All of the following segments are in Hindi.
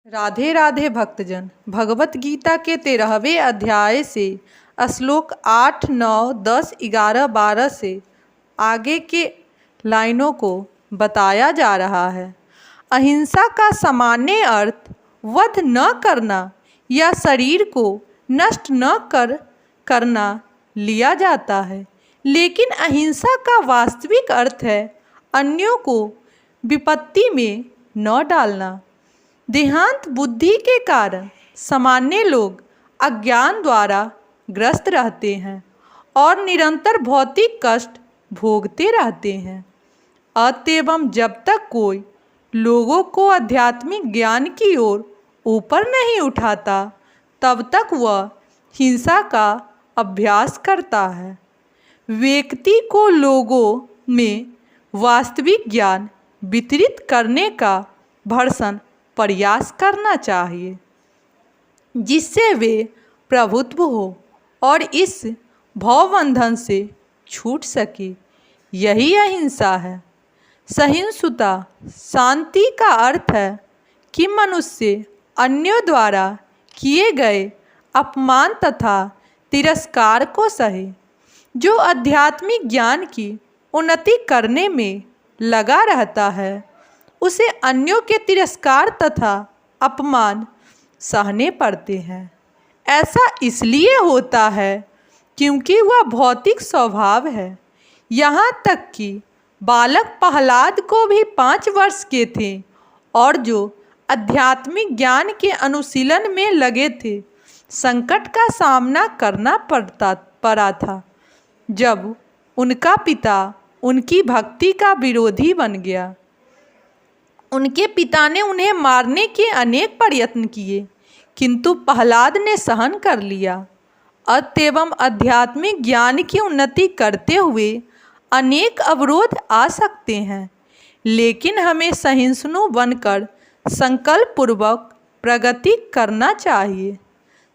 राधे राधे भक्तजन। भगवत गीता के 13वें अध्याय से श्लोक 8, 9, 10, 11, 12 से आगे के लाइनों को बताया जा रहा है। अहिंसा का सामान्य अर्थ वध न करना या शरीर को नष्ट न करना लिया जाता है, लेकिन अहिंसा का वास्तविक अर्थ है अन्यों को विपत्ति में न डालना। देहांत बुद्धि के कारण सामान्य लोग अज्ञान द्वारा ग्रस्त रहते हैं और निरंतर भौतिक कष्ट भोगते रहते हैं। अतएव जब तक कोई लोगों को आध्यात्मिक ज्ञान की ओर ऊपर नहीं उठाता, तब तक वह हिंसा का अभ्यास करता है। व्यक्ति को लोगों में वास्तविक ज्ञान वितरित करने का भरसक प्रयास करना चाहिए, जिससे वे प्रभुत्व हो और इस भवबंधन से छूट सके। यही अहिंसा है। सहिष्णुता शांति का अर्थ है कि मनुष्य अन्यों द्वारा किए गए अपमान तथा तिरस्कार को सहे। जो आध्यात्मिक ज्ञान की उन्नति करने में लगा रहता है, उसे अन्यों के तिरस्कार तथा अपमान सहने पड़ते हैं। ऐसा इसलिए होता है क्योंकि वह भौतिक स्वभाव है। यहाँ तक कि बालक प्रहलाद को भी 5 वर्ष के थे और जो आध्यात्मिक ज्ञान के अनुशीलन में लगे थे, संकट का सामना करना पड़ा था जब उनका पिता उनकी भक्ति का विरोधी बन गया। उनके पिता ने उन्हें मारने के अनेक प्रयत्न किए, किंतु प्रहलाद ने सहन कर लिया। अतएव आध्यात्मिक ज्ञान की उन्नति करते हुए अनेक अवरोध आ सकते हैं, लेकिन हमें सहिष्णु बनकर संकल्प पूर्वक प्रगति करना चाहिए।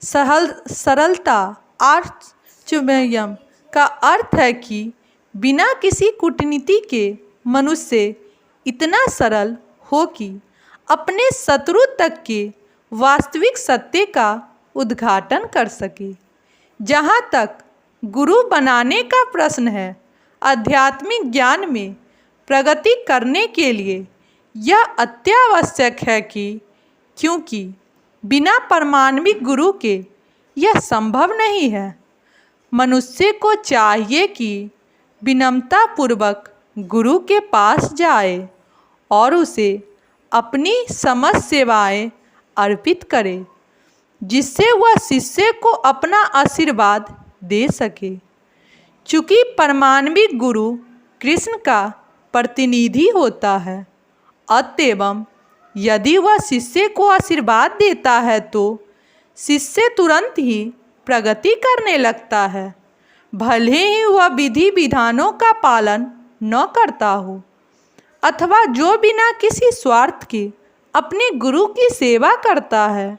सरलता आर्चमेयम का अर्थ है कि बिना किसी कूटनीति के मनुष्य इतना सरल हो कि अपने शत्रु तक के वास्तविक सत्य का उद्घाटन कर सके। जहाँ तक गुरु बनाने का प्रश्न है, आध्यात्मिक ज्ञान में प्रगति करने के लिए यह अत्यावश्यक है क्योंकि बिना पारमाणविक गुरु के यह संभव नहीं है। मनुष्य को चाहिए कि विनम्रतापूर्वक गुरु के पास जाए और उसे अपनी समस्त सेवाएं अर्पित करे, जिससे वह शिष्य को अपना आशीर्वाद दे सके। चूँकि पारमाणविक गुरु कृष्ण का प्रतिनिधि होता है, अतएव यदि वह शिष्य को आशीर्वाद देता है तो शिष्य तुरंत ही प्रगति करने लगता है, भले ही वह विधि विधानों का पालन न करता हो अथवा जो बिना किसी स्वार्थ के अपने गुरु की सेवा करता है।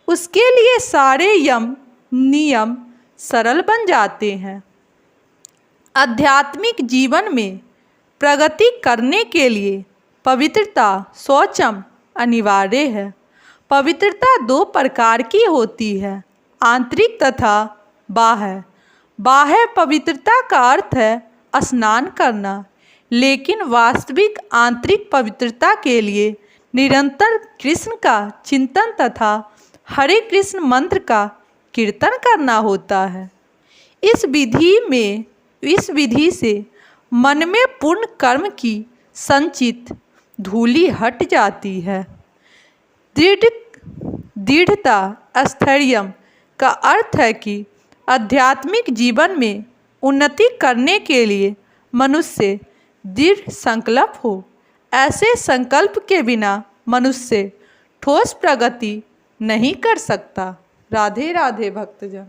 उसके लिए सारे यम नियम सरल बन जाते हैं। आध्यात्मिक जीवन में प्रगति करने के लिए पवित्रता शौचम अनिवार्य है। पवित्रता 2 प्रकार की होती है, आंतरिक तथा बाह्य। बाह्य पवित्रता का अर्थ है स्नान करना, लेकिन वास्तविक आंतरिक पवित्रता के लिए निरंतर कृष्ण का चिंतन तथा हरे कृष्ण मंत्र का कीर्तन करना होता है। इस विधि से मन में पूर्ण कर्म की संचित धूलि हट जाती है। दृढ़ता स्थैर्य का अर्थ है कि आध्यात्मिक जीवन में उन्नति करने के लिए मनुष्य दृढ़ संकल्प हो। ऐसे संकल्प के बिना मनुष्य ठोस प्रगति नहीं कर सकता। राधे राधे भक्तजन।